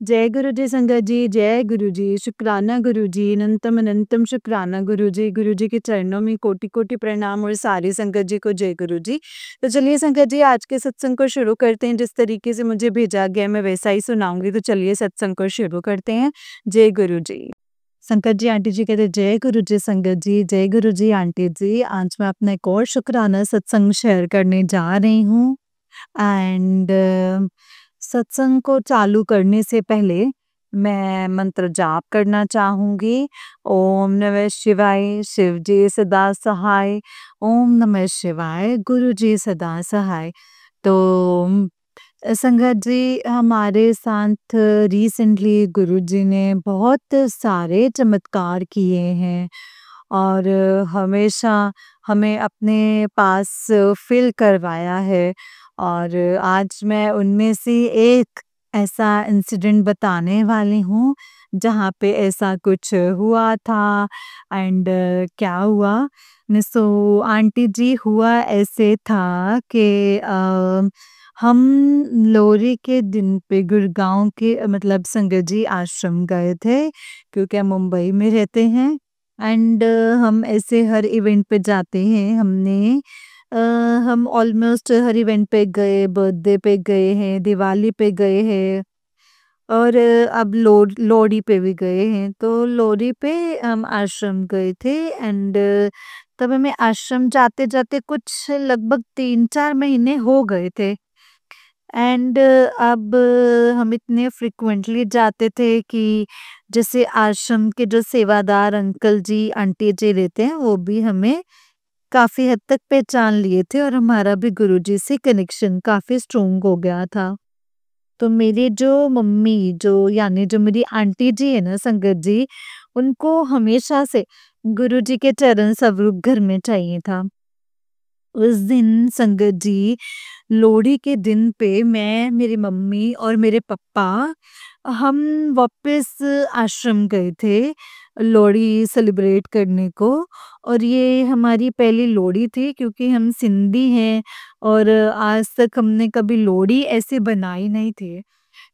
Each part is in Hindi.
जय गुरु जी संगत जी, जय गुरु जी, शुक्राना गुरु जी, अनंतम अनंतम शुक्राना गुरु जी के चरणों में कोटि-कोटि प्रणाम और सारी संगत जी को जय गुरु जी। तो चलिए संगत जी आज के सत्संग को शुरू करते हैं, जिस तरीके से मुझे भेजा गया मैं वैसा ही सुनाऊँगी, तो चलिए सत्संग को शुरू करते हैं। जय गुरु जी। संगत जी आंटी जी कहते जय गुरु जी संगत जी, जय गुरु जी आंटी जी। आज मैं अपना एक और शुक्राना सत्संग शेयर करने जा रही हूँ। एंड सत्संग को चालू करने से पहले मैं मंत्र जाप करना चाहूँगी। ओम नमः शिवाय, शिव जी सदा सहाय। ओम नमः शिवाय, गुरु जी सदा सहाय। तो संगत जी हमारे साथ रिसेंटली गुरु जी ने बहुत सारे चमत्कार किए हैं और हमेशा हमें अपने पास फ़ील करवाया है। और आज मैं उनमें से एक ऐसा इंसिडेंट बताने वाली हूँ, जहाँ पे ऐसा कुछ हुआ था। एंड क्या हुआ न सो आंटी जी हुआ ऐसे था कि हम लोहरी के दिन पे गुड़गाँव के मतलब संगत जी आश्रम गए थे, क्योंकि हम मुंबई में रहते हैं। एंड हम ऐसे हर इवेंट पे जाते हैं। अ, हम ऑलमोस्ट हर इवेंट पे गए, बर्थडे पे गए हैं, दिवाली पे गए हैं और अब लोहड़ी पे भी गए हैं। तो लोहड़ी पे हम आश्रम गए थे। एंड तब हमें आश्रम जाते-जाते कुछ लगभग 3-4 महीने हो गए थे। एंड अब हम इतने फ्रिक्वेंटली जाते थे कि जैसे आश्रम के जो सेवादार अंकल जी, आंटी जी रहते हैं, वो भी हमें काफ़ी हद तक पहचान लिए थे और हमारा भी गुरुजी से कनेक्शन काफ़ी स्ट्रॉन्ग हो गया था। तो मेरी जो मम्मी जो यानी जो मेरी आंटी जी है ना संगत जी, उनको हमेशा से गुरुजी के चरण स्वरूप घर में चाहिए था। उस दिन संगत जी लोहड़ी के दिन पे मैं, मेरी मम्मी और मेरे पापा हम वापस आश्रम गए थे लोहड़ी सेलिब्रेट करने को। और ये हमारी पहली लोहड़ी थी, क्योंकि हम सिंधी हैं और आज तक हमने कभी लोहड़ी ऐसे बनाई नहीं थी।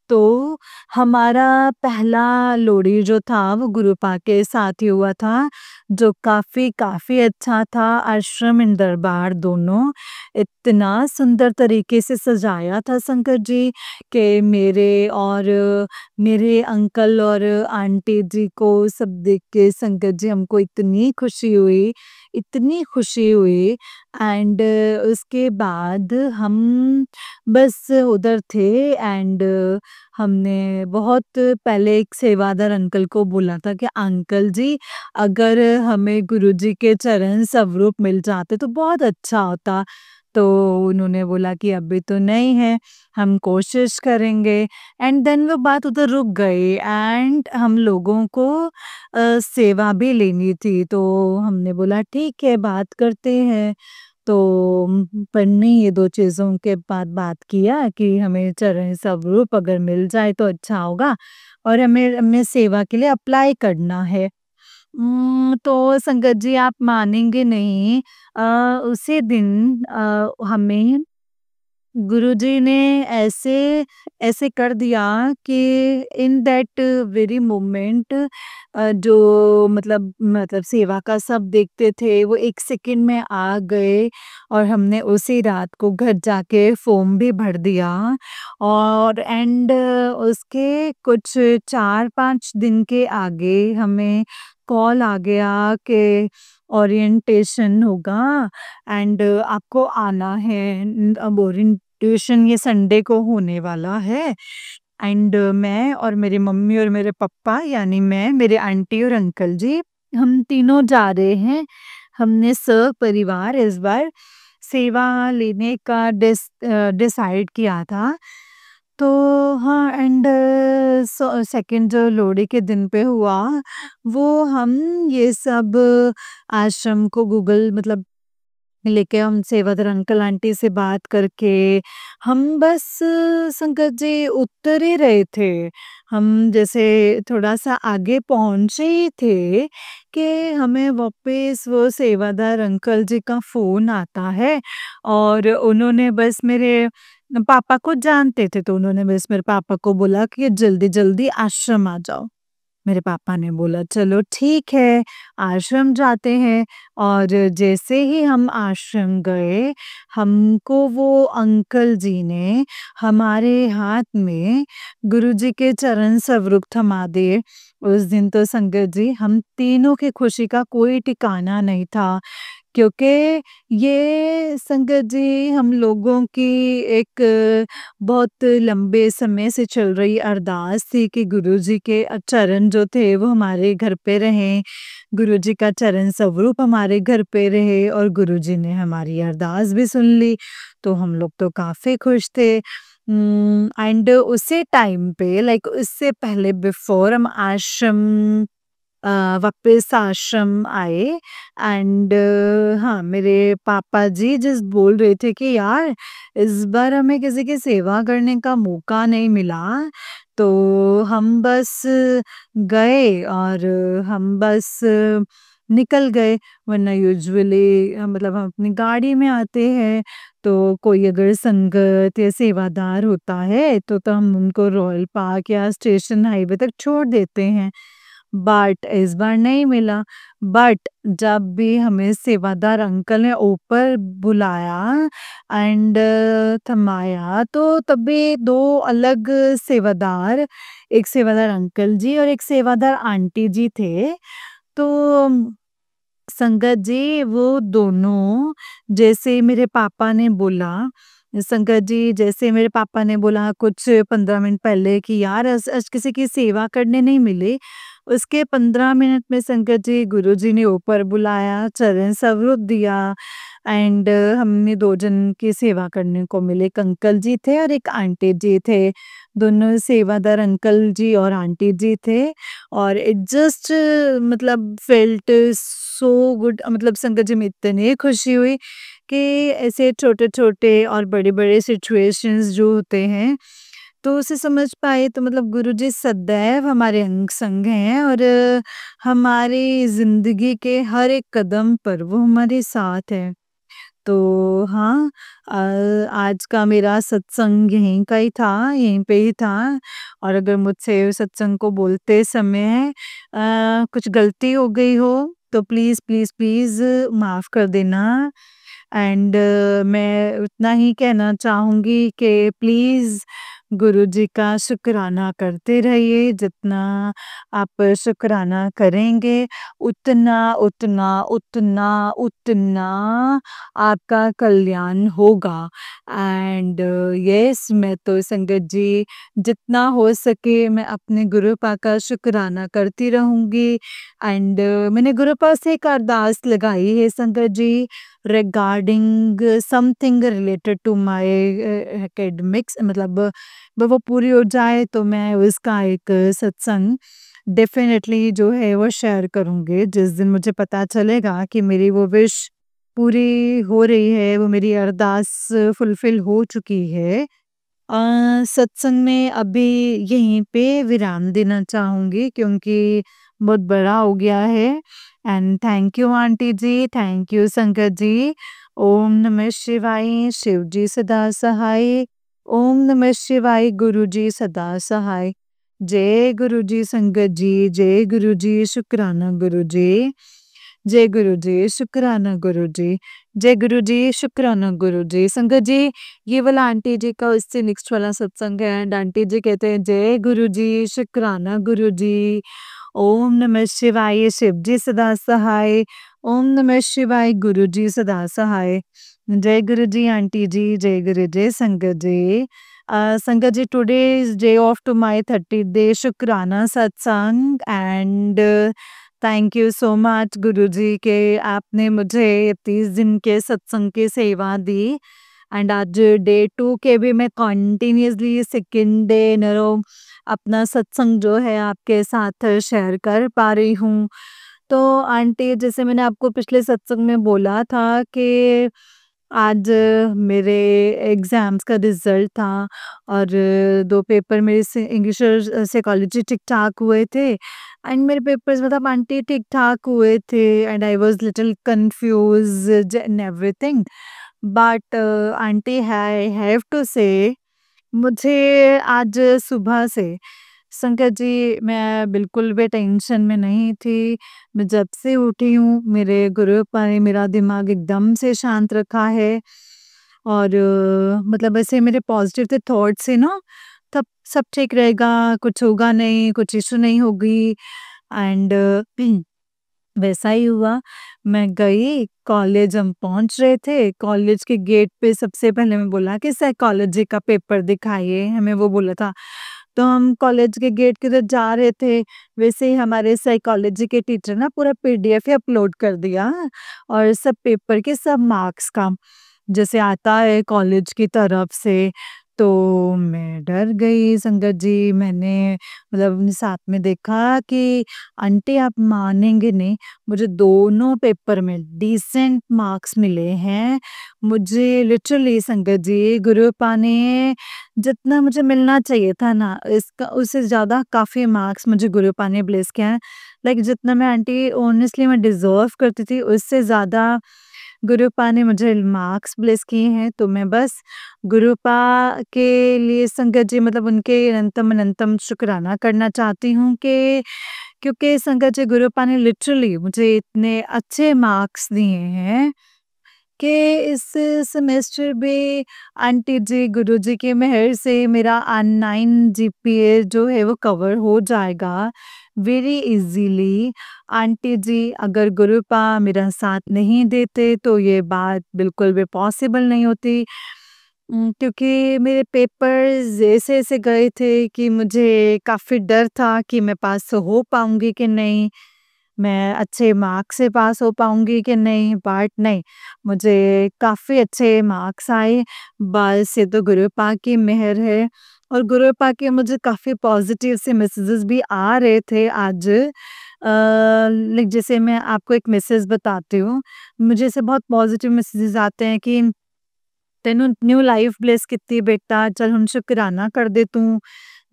तो हमारा पहला लोहड़ी जो था वो गुरुपा के साथ ही हुआ था, जो काफ़ी अच्छा था। आश्रम एंड दरबार दोनों इतना सुंदर तरीके से सजाया था संगत जी कि मेरे अंकल और आंटी जी को सब देख के संगत जी हमको इतनी खुशी हुई। एंड उसके बाद हम बस उधर थे। एंड हमने बहुत पहले एक सेवादार अंकल को बोला था कि अंकल जी, अगर हमें गुरुजी के चरण स्वरूप मिल जाते तो बहुत अच्छा होता। तो उन्होंने बोला कि अभी तो नहीं है, हम कोशिश करेंगे। एंड देन वो बात उधर रुक गई। एंड हम लोगों को सेवा भी लेनी थी, तो हमने बोला ठीक है बात करते हैं। तो पर नहीं, ये 2 चीज़ों के बाद बात किया कि हमें चरण स्वरूप अगर मिल जाए तो अच्छा होगा और हमें हमें सेवा के लिए अप्लाई करना है। तो संगत जी आप मानेंगे नहीं, उसी दिन हमें गुरुजी ने ऐसे ऐसे कर दिया कि इन दैट वेरी मोमेंट जो मतलब सेवा का सब देखते थे वो 1 सेकंड में आ गए। और हमने उसी रात को घर जाके फॉर्म भी भर दिया। और एंड उसके कुछ 4-5 दिन के आगे हमें कॉल आ गया कि ओरिएंटेशन होगा एंड आपको आना है। अब ओरिएंटेशन ये संडे को होने वाला है। एंड मैं और मेरी मम्मी और मेरे पापा यानी मैं, मेरे आंटी और अंकल जी, हम तीनों जा रहे हैं। हमने सपरिवार इस बार सेवा लेने का डिसाइड किया था। तो हाँ, एंड सेकंड जो लोहड़ी के दिन पे हुआ, वो हम ये सब आश्रम को गूगल मतलब लेके हम सेवादार अंकल आंटी से बात करके हम बस संगत जी उतर ही रहे थे। हम जैसे थोड़ा-सा आगे पहुँचे ही थे कि हमें वापस वो सेवादार अंकल जी का फ़ोन आता है। और उन्होंने बस पापा को जानते थे, तो उन्होंने बस मेरे पापा को बोला कि जल्दी-जल्दी आश्रम आ जाओ। मेरे पापा ने बोला चलो ठीक है, आश्रम जाते हैं। और जैसे ही हम आश्रम गए, हमको वो अंकल जी ने हमारे हाथ में गुरुजी के चरण स्वरूप थमा दिए। उस दिन तो संगत जी हम तीनों की खुशी का कोई ठिकाना नहीं था, क्योंकि ये संगत जी हम लोगों की एक बहुत लंबे समय से चल रही अरदास थी कि गुरुजी के चरण जो थे वो हमारे घर पे रहें, गुरुजी का चरण स्वरूप हमारे घर पे रहे और गुरुजी ने हमारी अरदास भी सुन ली। तो हम लोग तो काफ़ी खुश थे। एंड उसी टाइम पे लाइक उससे पहले बिफ़ोर हम आश्रम वापस आश्रम आए। एंड हाँ, मेरे पापा जी जस्ट बोल रहे थे कि यार इस बार हमें किसी की सेवा करने का मौका नहीं मिला, तो हम बस गए और हम बस निकल गए। वरना यूजुअली मतलब हम अपनी गाड़ी में आते हैं, तो कोई अगर संगत या सेवादार होता है तो हम उनको रॉयल पार्क या स्टेशन हाईवे तक छोड़ देते हैं। बट इस बार नहीं मिला। बट जब भी हमें सेवादार अंकल ने ऊपर बुलाया एंड थमाया, तो तभी 2 अलग सेवादार, एक सेवादार अंकल जी और एक सेवादार आंटी जी थे। तो संगत जी वो दोनों, जैसे मेरे पापा ने बोला, संगत जी जैसे मेरे पापा ने बोला कुछ 15 मिनट पहले कि यार आज किसी की सेवा करने नहीं मिली, उसके 15 मिनट में संगत जी गुरुजी ने ऊपर बुलाया, चरण स्वरूप दिया। एंड हमने 2 जन की सेवा करने को मिले, एक अंकल जी थे और एक आंटी जी थे। दोनों सेवादार अंकल जी और आंटी जी थे। और इट जस्ट मतलब फेल्ट सो गुड, मतलब संगत जी में इतनी खुशी हुई कि ऐसे छोटे-छोटे और बड़े-बड़े सिचुएशंस जो होते हैं, तो उसे समझ पाए तो मतलब गुरुजी सदैव हमारे अंग संग हैं और हमारी ज़िंदगी के हर एक कदम पर वो हमारे साथ है। तो हाँ, आज का मेरा सत्संग यहीं का ही था, यहीं पे ही था। और अगर मुझसे सत्संग को बोलते समय कुछ गलती हो गई हो, तो प्लीज़, प्लीज़, प्लीज़ माफ़ कर देना। एंड मैं उतना ही कहना चाहूँगी कि प्लीज़ गुरुजी का शुक्राना करते रहिए, जितना आप शुक्राना करेंगे, उतना, उतना, उतना, उतना आपका कल्याण होगा। एंड यस, मैं तो संगत जी जितना हो सके मैं अपने गुरुपा का शुक्राना करती रहूँगी। एंड मैंने गुरुपा से एक अरदास लगाई है संगत जी, regarding something related to my academics, मतलब वो पूरी हो जाए तो मैं उसका एक सत्संग डेफ़िनेटली जो है वो शेयर करूँगी। जिस दिन मुझे पता चलेगा कि मेरी वो विश पूरी हो रही है, वो मेरी अरदास फुलफ़िल हो चुकी है। सत्संग में अभी यहीं पे विराम देना चाहूँगी, क्योंकि बहुत बड़ा हो गया है। And thank you aunty ji, thank you Sangat ji. ओम नमः शिवाय, शिव जी सदा सहाय। ओम नमः शिवाय, गुरु जी सदा सहाय। जय गुरु जी संगत जी, जय गुरु जी, शुक्राना गुरु जी। जय गुरु जी, शुक्राना गुरु जी। जय गुरु जी, शुक्राना गुरु जी। संगत जी, ये वाला आंटी जी का उससे नेक्स्ट वाला सत्संग है एंड आंटी जी कहते हैं जय गुरु जी, शुक्राना गुरु जी। ओम नमः शिवाय, शिव जी सदा सहाय। ओम नमः शिवाय, गुरु जी सदा सहाय। जय गुरु जी आंटी जी, जय गुरु जी संगत जी। संगत जी, today is day of to my 30th day शुक्राना सत्संग। And thank you so much गुरुजी के आपने मुझे 30 दिन के सत्संग की सेवा दी। एंड आज डे 2 के भी मैं कंटिन्यूअसली सेकंड डे इन अ रो अपना सत्संग जो है आपके साथ शेयर कर पा रही हूँ। तो आंटी, जैसे मैंने आपको पिछले सत्संग में बोला था कि आज मेरे एग्ज़ाम्स का रिज़ल्ट था और 2 पेपर मेरे से इंग्लिश और साइकोलॉजी ठीक-ठाक हुए थे। एंड मेरे पेपर्स मतलब ठीक-ठाक हुए थे and I was little confused and everything. But aunty I have to say मुझे आज सुबह से संकट जी मैं बिल्कुल भी टेंशन में नहीं थी। मैं जब से उठी हूँ मेरे गुरुपा ने मेरा दिमाग एकदम से शांत रखा है और मतलब ऐसे मेरे पॉजिटिव थे थॉट से ना तब सब ठीक रहेगा, कुछ होगा नहीं, कुछ इश्यू नहीं होगी एंड वैसा ही हुआ। मैं गई कॉलेज हम पहुँच रहे थे, कॉलेज के गेट पे सबसे पहले मैं बोला कि साइकोलॉजी का पेपर दिखाइए, हमें वो बोला था। तो हम कॉलेज के गेट की तरफ जा रहे थे, वैसे ही हमारे साइकोलॉजी के टीचर ना पूरा पीडीएफ ही अपलोड कर दिया और सब पेपर के सब मार्क्स का, जैसे आता है कॉलेज की तरफ से। तो मैं डर गई संगत जी, मैंने मतलब अपने साथ में देखा कि आंटी आप मानेंगे नहीं, मुझे दोनों पेपर में डिसेंट मार्क्स मिले हैं। मुझे लिटरली संगत जी गुरुपा ने जितना मुझे मिलना चाहिए था ना इसका उससे ज़्यादा काफ़ी मार्क्स मुझे गुरुपा ने ब्लेस किया है। लाइक जितना मैं आंटी ऑनेस्टली मैं डिज़र्व करती थी उससे ज़्यादा गुरुपा ने मुझे मार्क्स ब्लेस किए हैं। तो मैं बस गुरुपा के लिए संगत जी मतलब उनके अनंतम अनंतम शुक्राना करना चाहती हूँ कि क्योंकि संगत जी गुरुपा ने लिटरली मुझे इतने अच्छे मार्क्स दिए हैं कि इस सेमेस्टर में आंटी जी, गुरुजी की मेहर से मेरा 9 जीपीए जो है वो कवर हो जाएगा वेरी इज़ीली। आंटी जी अगर गुरुपा मेरा साथ नहीं देते तो ये बात बिल्कुल भी पॉसिबल नहीं होती। क्योंकि मेरे पेपर्स ऐसे-ऐसे गए थे कि मुझे काफ़ी डर था कि मैं पास हो पाऊँगी कि नहीं, मैं अच्छे मार्क्स से पास हो पाऊँगी कि नहीं, बट नहीं, मुझे काफ़ी अच्छे मार्क्स आए। बस ये तो गुरुपा की मेहर है और गुरुपा के मुझे काफ़ी पॉज़िटिव से मैसेजेस भी आ रहे थे आज। लाइक जैसे मैं आपको एक मैसेज बताती हूँ, मुझे ऐसे बहुत पॉज़िटिव मैसेजेस आते हैं कि तेनू न्यू लाइफ ब्लेस कित्ती बेटा, चल हुण शुकराना कर दे तू।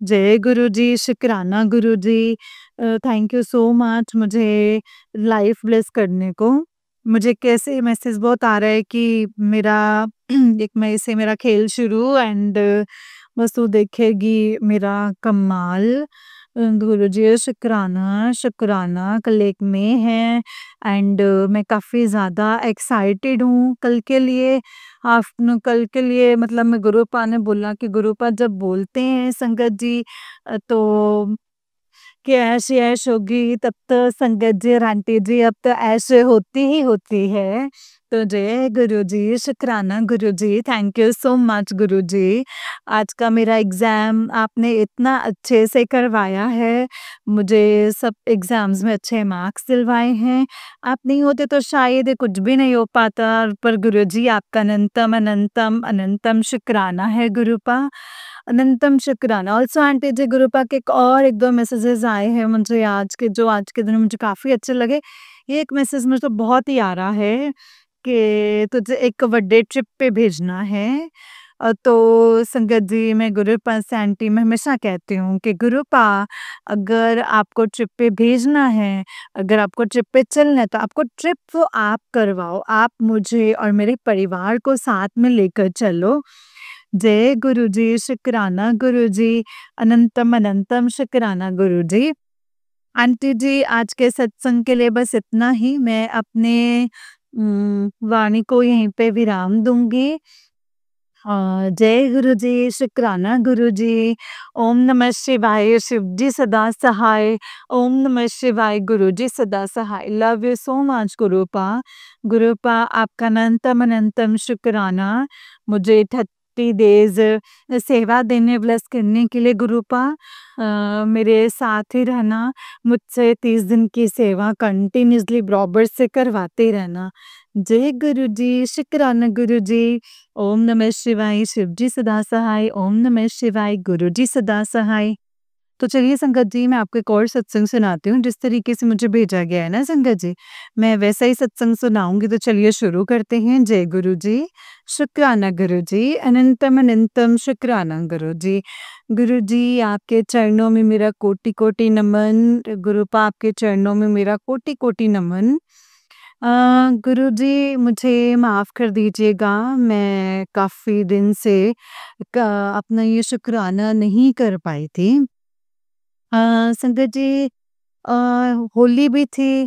जय गुरु जी, शुकराना गुरु जी। थैंक यू सो मच मुझे लाइफ ब्लेस करने को। मुझे कैसे मैसेज बहुत आ रहा है कि मेरा 1 मई से मेरा खेल शुरू एंड बस तू देखेगी मेरा कमाल। गुरुजी शुकराना, शुकराना कल 1 मई है एंड मैं काफ़ी ज़्यादा एक्साइटेड हूँ कल के लिए। कल के लिए मतलब मैं गुरुपा ने बोला कि गुरुपा जब बोलते हैं संगत जी तो कि ऐश ही ऐश होगी तब तो संगत जी और आंटी जी अब तो ऐश होती ही होती है। तो जय गुरुजी, शुकराना गुरुजी, थैंक यू सो मच गुरुजी। आज का मेरा एग्ज़ाम आपने इतना अच्छे से करवाया है, मुझे सब एग्ज़ाम्स में अच्छे मार्क्स दिलवाए हैं। आप नहीं होते तो शायद ये कुछ भी नहीं हो पाता, पर गुरुजी आपका अनंतम, अनंतम, अनंतम शुकराना है गुरुपा। अनंतम शुक्राना। ऑल्सो आंटी जी गुरुपा के एक और 1-2 मैसेजेस आए हैं मुझे आज के दिन मुझे काफ़ी अच्छे लगे। ये एक मैसेज मुझे तो बहुत ही आ रहा है कि तुझे एक बर्थडे ट्रिप पे भेजना है। तो संगत जी मैं गुरुपा से आंटी मैं हमेशा कहती हूँ कि गुरुपा अगर आपको ट्रिप पे भेजना है, अगर आपको ट्रिप पे चलना है तो आपको ट्रिप वो आप करवाओ। आप मुझे और मेरे परिवार को साथ में लेकर चलो। जय गुरुजी, शुकराना गुरुजी, अनंतम अनंतम शुकराना गुरुजी। आंटी जी आज के सत्संग के लिए बस इतना ही। मैं अपने वाणी को यहीं पे विराम दूँगी। जय गुरुजी, शुकराना गुरुजी। ओम नमः शिवाय, शिव जी सदा सहाय। ओम नमः शिवाय, गुरुजी सदा सहाय। Love you so much गुरुपा। गुरुपा आपका अनंतम अनंतम शुकराना। मुझे 30 डेज़ सेवा देने ब्लेस करने के लिए गुरुपा। मेरे साथ ही रहना, मुझसे 30 दिन की सेवा कंटिन्यूअसली बराबर से करवाते रहना। जय गुरुजी, शुकराना गुरुजी। ओम नमः शिवाय, शिव जी सदा सहाय। ओम नमः शिवाय, गुरु जी सदा सहाय। तो चलिए संगत जी मैं आपको एक और सत्संग सुनाती हूँ जिस तरीके से मुझे भेजा गया है ना संगत जी, मैं वैसा ही सत्संग सुनाऊंगी। तो चलिए शुरू करते हैं। जय गुरु जी, शुक्राना गुरु जी, अनंतम अनंतम शुक्राना गुरु जी। गुरु जी आपके चरणों में मेरा कोटि कोटि नमन। गुरुपा आपके चरणों में मेरा कोटि कोटि नमन। गुरुजी मुझे माफ़ कर दीजिएगा, मैं काफ़ी दिन से क अपना ये शुक्राना नहीं कर पाई थी। संगत जी, अ, होली भी थी,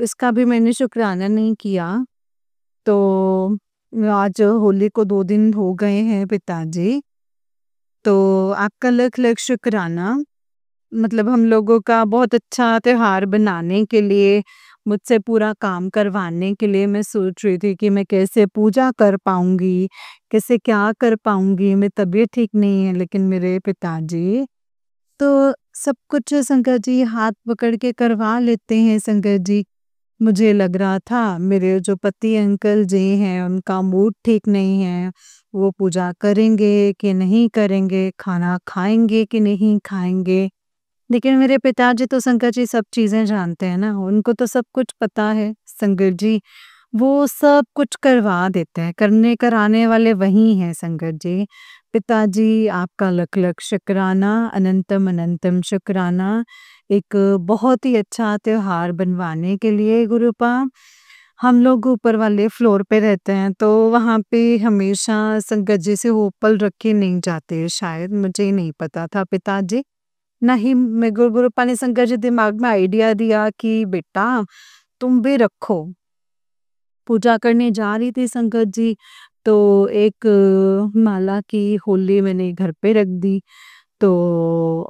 इसका भी मैंने शुक्राना नहीं किया। तो आज होली को 2 दिन हो गए हैं पिताजी, तो आपका लख-लख शुक्राना। मतलब हम लोगों का बहुत अच्छा त्योहार बनाने के लिए, मुझसे पूरा काम करवाने के लिए मैं सोच रही थी कि मैं कैसे पूजा कर पाऊँगी, कैसे क्या कर पाऊँगी। मेरी तबीयत ठीक नहीं है, लेकिन मेरे पिताजी तो सब कुछ संगत जी हाथ पकड़ के करवा लेते हैं संगत जी। मुझे लग रहा था मेरे जो पति अंकल जी हैं उनका मूड ठीक नहीं है, वो पूजा करेंगे कि नहीं करेंगे, खाना खाएँगे कि नहीं खाएँगे। लेकिन मेरे पिताजी तो संगत जी सब चीज़ें जानते हैं ना, उनको तो सब कुछ पता है संगत जी। वो सब कुछ करवा देते हैं, करने कराने वाले वही हैं संगत जी। पिताजी आपका लख-लख शुक्राना, अनंतम अनंतम शुक्राना। एक बहुत ही अच्छा त्योहार बनवाने के लिए गुरुपा। हम लोग ऊपर वाले फ्लोर पे रहते हैं, तो वहाँ पे हमेशा संगत जी से होपल रखे नहीं जाते, शायद मुझे ही नहीं पता था पिताजी। नहीं, मेरे गुरुपा ने शंकर जी दिमाग में आइडिया दिया कि बेटा तुम भी रखो। पूजा करने जा रही थी संगत जी, तो एक माला की होली मैंने घर पे रख दी। तो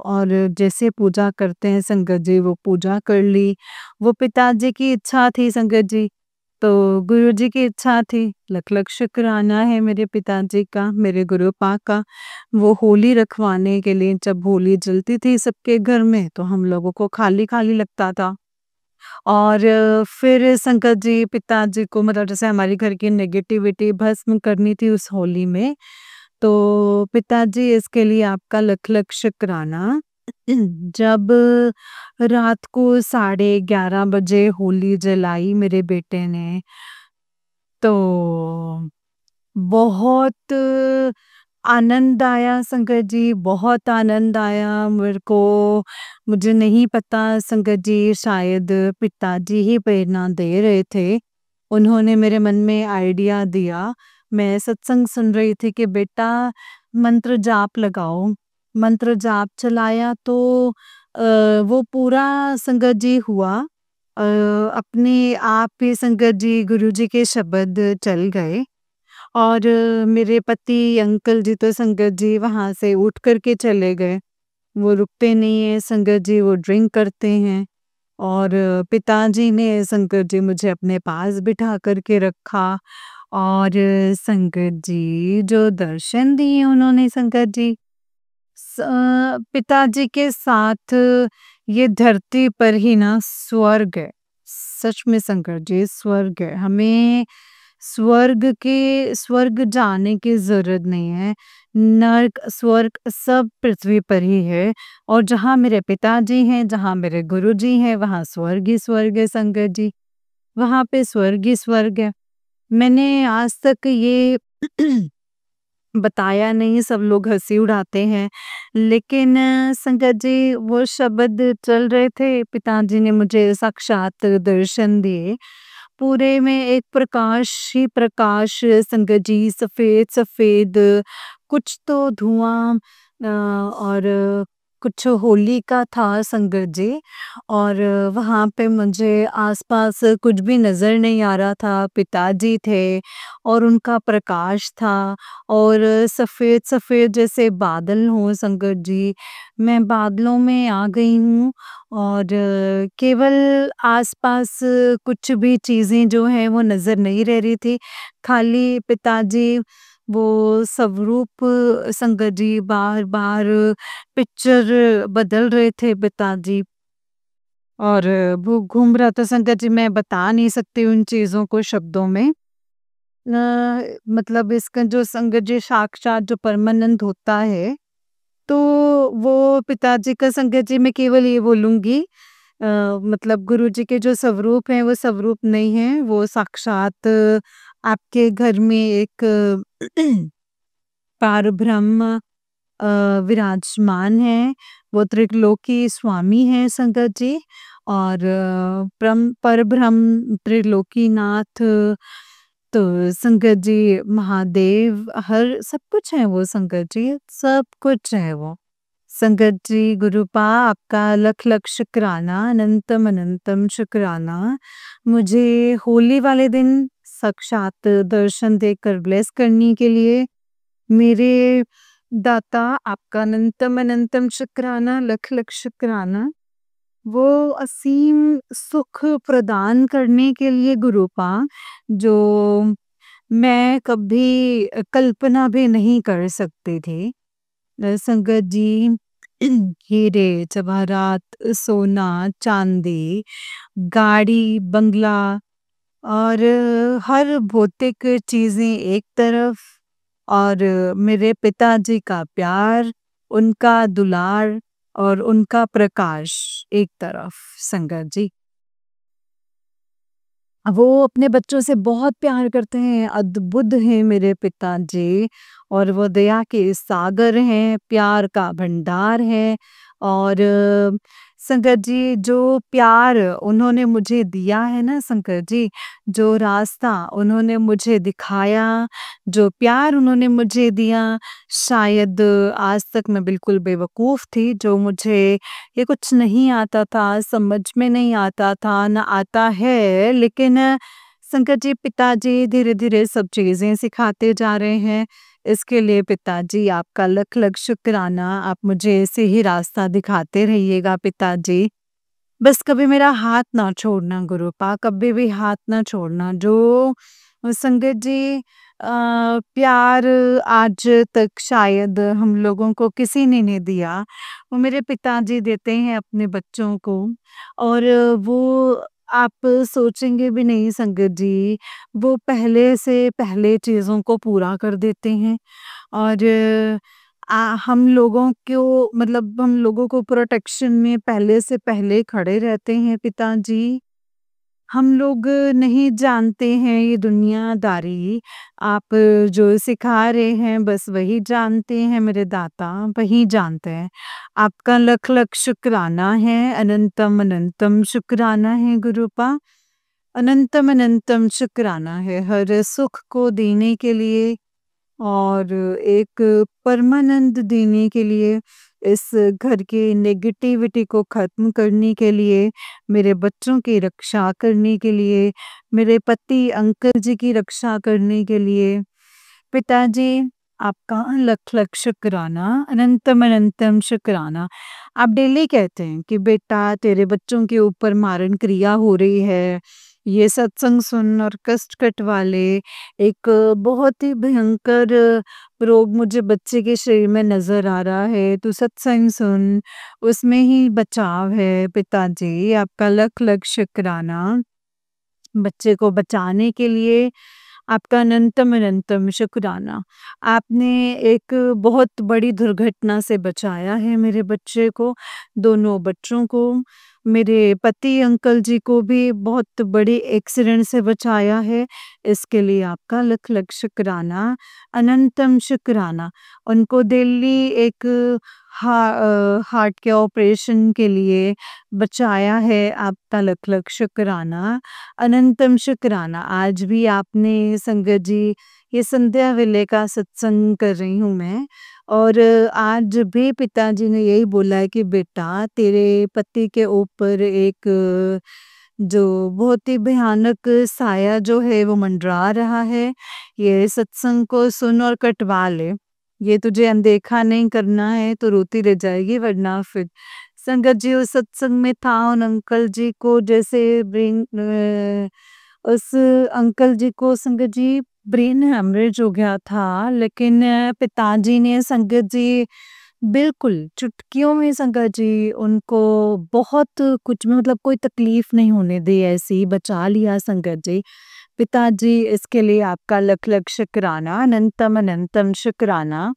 और जैसे पूजा करते हैं संगत जी, वो पूजा कर ली। वो पिताजी की इच्छा थी संगत जी, तो गुरुजी की इच्छा थी। लख लख शुक्राना है मेरे पिताजी का, मेरे गुरुपा का। वो होली रखवाने के लिए, जब होली जलती थी सबके घर में, तो हम लोगों को खाली खाली लगता था। और फिर संकट जी पिताजी को, मतलब जैसे हमारी घर की नेगेटिविटी भस्म करनी थी उस होली में, तो पिताजी इसके लिए आपका लख लख शुक्राना। जब रात को 11:30 बजे होली जलाई मेरे बेटे ने, तो बहुत आनंद आया संगत जी, बहुत आनंद आया मेरे को। मुझे नहीं पता संगत जी, शायद पिताजी ही प्रेरणा दे रहे थे। उन्होंने मेरे मन में आइडिया दिया। मैं सत्संग सुन रही थी कि बेटा मंत्र जाप लगाओ। मंत्र जाप चलाया तो वो पूरा संगत जी हुआ। अपने आप ही संगत जी गुरुजी के शब्द चल गए। और मेरे पति अंकल जी तो संगत जी वहाँ से उठ कर के चले गए। वो रुकते नहीं हैं संगत जी, वो ड्रिंक करते हैं। और पिताजी ने संगत जी मुझे अपने पास बिठा कर के रखा। और संगत जी जो दर्शन दिए उन्होंने संगत जी, पिताजी के साथ ये धरती पर ही ना स्वर्ग है। सच में संकट जी स्वर्ग है। हमें स्वर्ग जाने की ज़रूरत नहीं है। नर्क, स्वर्ग सब पृथ्वी पर ही है। और जहाँ मेरे पिताजी हैं, जहाँ मेरे गुरुजी हैं, वहाँ स्वर्ग ही स्वर्ग है संगत जी। वहाँ पे स्वर्ग ही स्वर्ग है। मैंने आज तक ये बताया नहीं, सब लोग हँसी उड़ाते हैं। लेकिन संगत जी वो शब्द चल रहे थे, पिताजी ने मुझे साक्षात दर्शन दिए। पूरे में एक प्रकाश ही प्रकाश संगत जी, सफ़ेद-सफ़ेद, कुछ तो धुआँ और कुछ होली का था संगत जी। और वहाँ पे मुझे आस-पास कुछ भी नज़र नहीं आ रहा था, पिताजी थे और उनका प्रकाश था। और सफ़ेद-सफ़ेद जैसे बादल हों संगत जी, मैं बादलों में आ गई हूँ। और केवल आस-पास कुछ भी चीज़ें जो हैं वो नज़र नहीं रह रही थी। खाली पिताजी वो स्वरूप संगत जी बार-बार पिक्चर बदल रहे थे पिताजी। और वो घूम रहा था संगत जी, मैं बता नहीं सकती उन चीज़ों को शब्दों में। मतलब इसका जो संगत जी साक्षात जो परमानंद होता है, तो वो पिताजी का संगत जी मैं केवल ये बोलूँगी, मतलब गुरुजी के जो स्वरूप हैं वो स्वरूप नहीं है, वो साक्षात आपके घर में एक पारब्रह्म विराजमान हैं। वो त्रिलोकी स्वामी हैं संगत जी और परब्रह्म त्रिलोकीनाथ तो संगत जी महादेव हर सब कुछ है वो संगत जी, सब कुछ है वो। संगत जी गुरुपा आपका लख लख शुक्राना, अनंतम अनंतम शुक्राना। मुझे होली वाले दिन साक्षात दर्शन देकर ब्लेस करने के लिए मेरे दाता आपका अनंतम अनंतम शुक्राना, लख लख शुक्राना। वो असीम सुख प्रदान करने के लिए गुरुपा जो मैं कभी कल्पना भी नहीं कर सकती थी। संगत जी हीरे जवाहरात सोना चांदी गाड़ी बंगला और हर भौतिक चीजें एक तरफ और मेरे पिताजी का प्यार उनका दुलार और उनका प्रकाश एक तरफ संगत जी। वो अपने बच्चों से बहुत प्यार करते हैं, अद्भुत हैं मेरे पिताजी और वो दया के सागर हैं, प्यार का भंडार है और संगत जी जो प्यार उन्होंने मुझे दिया है ना संगत जी, जो रास्ता उन्होंने मुझे दिखाया, जो प्यार उन्होंने मुझे दिया, शायद आज तक मैं बिल्कुल बेवकूफ़ थी, जो मुझे ये कुछ नहीं आता था, समझ में नहीं आता था, ना आता है, लेकिन संकट जी पिताजी धीरे-धीरे सब चीज़ें सिखाते जा रहे हैं। इसके लिए पिताजी आपका लख-लख शुक्राना। आप मुझे ऐसे ही रास्ता दिखाते रहिएगा पिताजी। बस कभी मेरा हाथ ना छोड़ना गुरुपा, कभी भी हाथ ना छोड़ना। जो संगत जी प्यार आज तक शायद हम लोगों को किसी ने नहीं दिया, वो मेरे पिताजी देते हैं अपने बच्चों को और वो आप सोचेंगे भी नहीं संगत जी, वो पहले से पहले चीज़ों को पूरा कर देते हैं और हम लोगों को मतलब हम लोगों को प्रोटेक्शन में पहले से पहले खड़े रहते हैं पिताजी। हम लोग नहीं जानते हैं ये दुनियादारी, आप जो सिखा रहे हैं बस वही जानते हैं मेरे दाता, वही जानते हैं। आपका लख लख शुक्राना है, अनंतम अनंतम शुक्राना है गुरुपा। अनंतम अनंतम शुक्राना है हर सुख को देने के लिए और एक परमानंद देने के लिए, इस घर की नेगेटिविटी को ख़त्म करने के लिए, मेरे बच्चों की रक्षा करने के लिए, मेरे पति अंकल जी की रक्षा करने के लिए। पिताजी आपका लख लख शुक्राना, अनंतम अनंतम शुक्राना। आप डेली कहते हैं कि बेटा तेरे बच्चों के ऊपर मारण क्रिया हो रही है, ये सत्संग सुन और कष्ट कटवा ले। एक बहुत ही भयंकर रोग मुझे बच्चे के शरीर में नज़र आ रहा है, तू सत्संग सुन, उसमें ही बचाव है। पिताजी आपका लख लख शुक्राना। बच्चे को बचाने के लिए आपका अनंतम अनंतम शुक्राना। आपने एक बहुत बड़ी दुर्घटना से बचाया है मेरे बच्चे को, दोनों बच्चों को। मेरे पति अंकल जी को भी बहुत बड़ी एक्सीडेंट से बचाया है। इसके लिए आपका लख लख शुक्राना, अनंतम शुक्राना। उनको दिल्ली एक हार्ट के ऑपरेशन के लिए बचाया है, आपका लख लख शुक्राना, अनंतम शुक्राना। आज भी आपने संगत जी ये संध्या वेले का सत्संग कर रही हूँ मैं और आज भी पिताजी ने यही बोला है कि बेटा तेरे पति के ऊपर एक जो बहुत ही भयानक साया जो है वो मंडरा रहा है, ये सत्संग को सुन और कटवा ले। ये तुझे अनदेखा नहीं करना है तो रोती रह जाएगी वरना फिर संगत जी उस सत्संग में था उन अंकल जी को जैसे उस अंकल जी को संगत जी ब्रेन हेमरेज हो गया था, लेकिन पिताजी ने संगत जी बिल्कुल चुटकियों में संगत जी उनको बहुत कुछ में मतलब कोई तकलीफ नहीं होने दी, ऐसे ही बचा लिया संगत जी। पिताजी इसके लिए आपका लख लख शुक्राना, अनंतम अनंतम शुक्राना।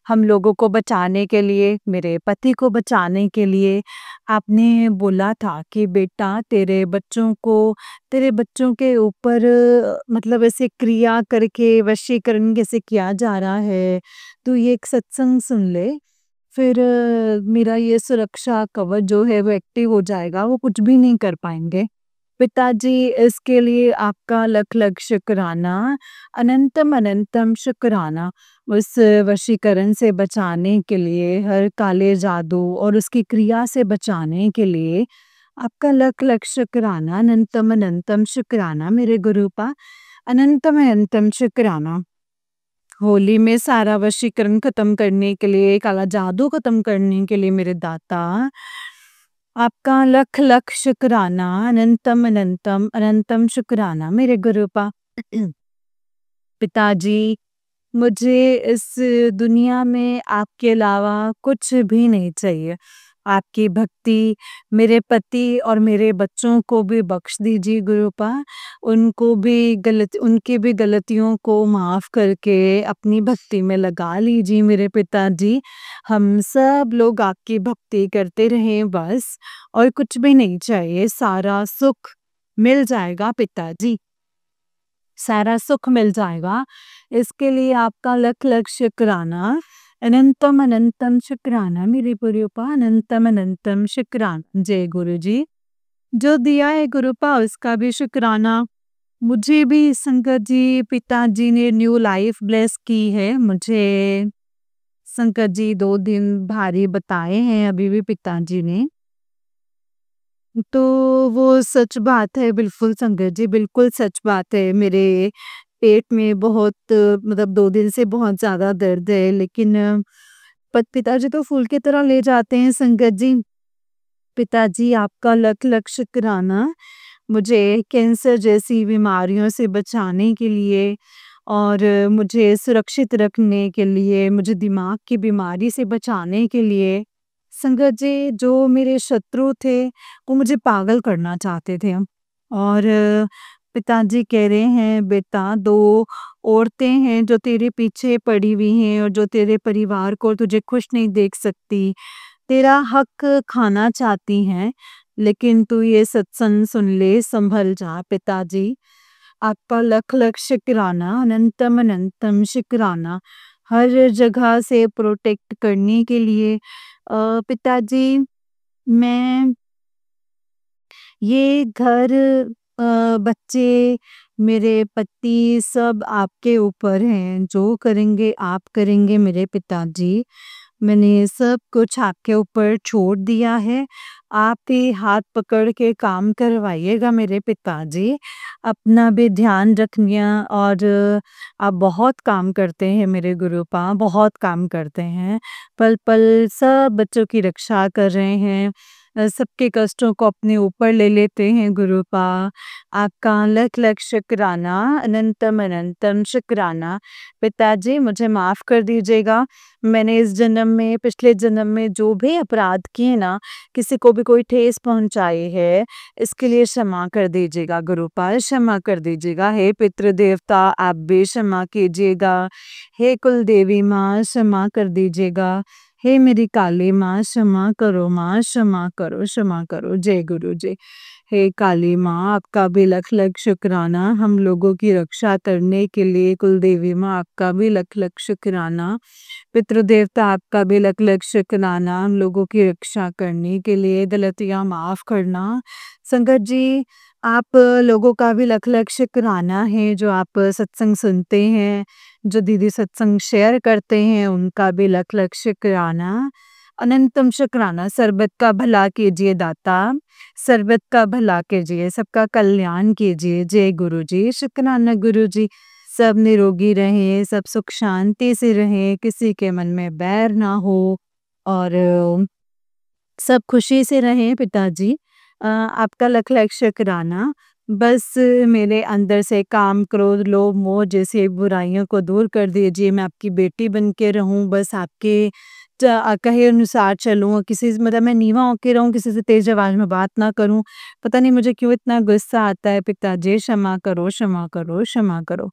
हम लोगों को बचाने के लिए, मेरे पति को बचाने के लिए आपने बोला था कि बेटा तेरे बच्चों के ऊपर मतलब ऐसे क्रिया करके वशीकरण कैसे किया जा रहा है, तू ये एक सत्संग सुन ले। फिर मेरा ये सुरक्षा कवच जो है वो एक्टिव हो जाएगा, वो कुछ भी नहीं कर पाएँगे। पिताजी, इसके लिए आपका लख लख शुक्राना, अनंतम अनंतम शुक्राना। उस वशीकरण से बचाने के लिए, हर काले जादू और उसकी क्रिया से बचाने के लिए आपका लख लख शुक्राना, अनंतम अनंतम शुक्राना मेरे गुरुपा, अनंतम अनंतम शुक्राना। होली में सारा वशीकरण खत्म करने के लिए, काला जादू खत्म करने के लिए मेरे दाता, आपका लख लख शुक्राना, अनंतम अनंतम अनंतम शुक्राना मेरे गुरुपा। पिताजी, मुझे इस दुनिया में आपके अलावा कुछ भी नहीं चाहिए। आपकी भक्ति मेरे पति और मेरे बच्चों को भी बख्श दीजिए गुरुपा। उनकी भी गलतियों को माफ़ करके अपनी भक्ति में लगा लीजिए मेरे पिताजी। हम सब लोग आपकी भक्ति करते रहें बस, और कुछ भी नहीं चाहिए, सारा सुख मिल जाएगा पिताजी। सारा सुख मिल जाएगा। इसके लिए आपका लख लख शुक्राना, अनंतम अनंतम शुक्राना मेरे गुरुपा, अनंतम अनंतम शुक्राना। जय गुरु जी। जो दिया है गुरुपा उसका भी शुक्राना। मुझे भी संगत जी, पिताजी ने न्यू लाइफ ब्लेस की है। मुझे संगत जी 2 दिन भारी बताए हैं अभी भी पिताजी ने। तो वो सच बात है, बिल्कुल संगत जी, बिल्कुल सच बात है। मेरे पेट में बहुत मतलब 2 दिन से बहुत ज़्यादा दर्द है, लेकिन पिताजी तो फूल की तरह ले जाते हैं संगत जी। पिताजी, आपका लख लख शुक्राना, मुझे कैंसर जैसी बीमारियों से बचाने के लिए और मुझे सुरक्षित रखने के लिए, मुझे दिमाग की बीमारी से बचाने के लिए। संगत जी, जो मेरे शत्रु थे वो मुझे पागल करना चाहते थे, और पिताजी कह रहे हैं, बेटा 2 औरतें हैं जो तेरे पीछे पड़ी हुई हैं और जो तेरे परिवार को, तुझे खुश नहीं देख सकती, तेरा हक खाना चाहती हैं, लेकिन तू ये सत्संग सुन ले, संभल जा पिताजी। आपका लख लख शुक्राना, अनंतम अनंतम शुक्राना, हर जगह से प्रोटेक्ट करने के लिए। पिताजी, मैं ये घर, बच्चे, मेरे पति सब आपके ऊपर हैं, जो करेंगे आप करेंगे मेरे पिताजी। मैंने सब कुछ आपके ऊपर छोड़ दिया है। आप ही हाथ पकड़ के काम करवाइएगा मेरे पिताजी। अपना भी ध्यान रखनिया, और आप बहुत काम करते हैं मेरे गुरुपा, बहुत काम करते हैं। पल-पल सब बच्चों की रक्षा कर रहे हैं। सबके कष्टों को अपने ऊपर ले लेते हैं गुरुपा। आपका लख लख शुक्राना, अनंतम अनंतम शुक्राना। पिताजी, मुझे माफ़ कर दीजिएगा। मैंने इस जन्म में, पिछले जन्म में जो भी अपराध किए ना, किसी को भी कोई ठेस पहुँचाई है, इसके लिए क्षमा कर दीजिएगा गुरुपाल, क्षमा कर दीजिएगा। हे पितृ देवता, आप भी क्षमा कीजिएगा। हे कुल देवी माँ, क्षमा कर दीजिएगा। हे मेरी काली माँ, क्षमा करो माँ, क्षमा करो, क्षमा करो। जय गुरु जी। हे काली माँ, आपका भी लख लख शुक्राना, हम लोगों की रक्षा करने के लिए। कुल देवी माँ, आपका भी लख लख शुक्राना। पितृदेवता, आपका भी लख लख शुक्राना, हम लोगों की रक्षा करने के लिए, गलतियाँ माफ़ करना। संगत जी, आप लोगों का भी लख लख शुक्राना है, जो आप सत्संग सुनते हैं, जो दीदी सत्संग शेयर करते हैं, उनका भी लख लख शुक्राना, अनंतम शुक्राना। सर्बत का भला कीजिए दाता, सर्बत का भला कीजिए, सबका कल्याण कीजिए। जय गुरु जी, शुक्राना गुरु जी। सब निरोगी रहें, सब सुख शांति से रहें, किसी के मन में बैर ना हो, और सब खुशी से रहें पिताजी। आपका लख लख शुक्राना। बस मेरे अंदर से काम, क्रोध, लोभ, मोह जैसी बुराइयों को दूर कर दीजिए। मैं आपकी बेटी बन के रहूँ, बस आपके कहे अनुसार चलूँ, और किसी से, मतलब मैं नीवा होके रहूँ, किसी से तेज आवाज़ में बात ना करूँ। पता नहीं मुझे क्यों इतना गुस्सा आता है पिताजी, क्षमा करो, क्षमा करो, क्षमा करो।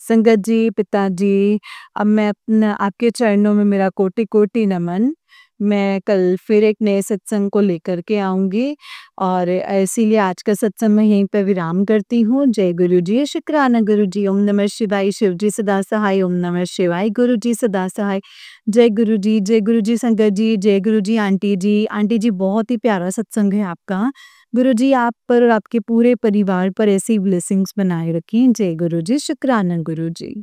संगत जी, पिताजी, अब मैं अपना आपके चरणों में मेरा कोटि कोटि नमन। मैं कल फिर एक नए सत्संग को लेकर के आऊँगी और इसीलिए आज का सत्संग मैं यहीं पे विराम करती हूँ। जय गुरु जी, शुक्राना गुरु जी, ओम नमः शिवाय, शिव जी सदा सहाय, ओम नमः शिवाय, गुरु जी सदा सहाय। जय गुरु जी संगत जी, जय गुरु जी आंटी जी। आंटी जी बहुत ही प्यारा सत्संग है आपका। गुरु जी आप पर और आपके पूरे परिवार पर ऐसी ब्लेसिंग्स बनाए रखें। जय गुरु जी, शुक्राना गुरु जी।